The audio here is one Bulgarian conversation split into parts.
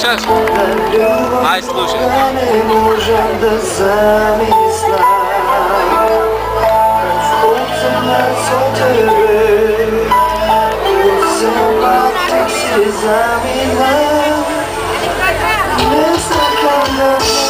Слушаш? Ај, слушај. Не можам да замислам со тебе, так се замина. Не сакам да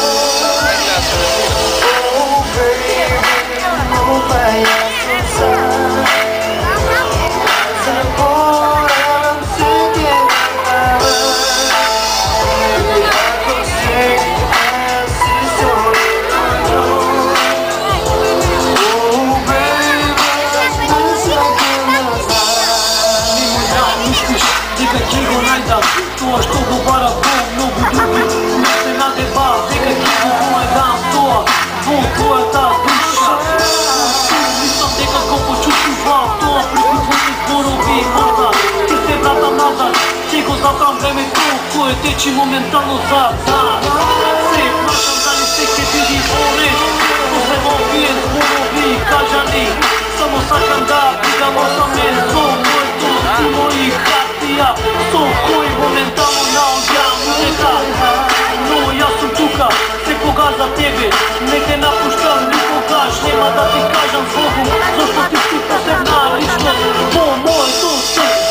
тоа што го бара во многу други не се надеба, дека ќе го поедам тоа во твојата душа. Мислам дека го почувствувам тоа преку твоите зборови, можда ќе се вратам назад, ќе го запрам времето кое течи моментално зад. Се прашам дали се ќе биде поред после овие зборови кажани. Само сакам да бидам осамен со моето тимо и хартија, со кој моментално наоѓам музика. Но јас сум тука, секога за тебе, не те напуштам никогаш, нема да ти кажам Богу, зашто ти си посебна личност во моето срце.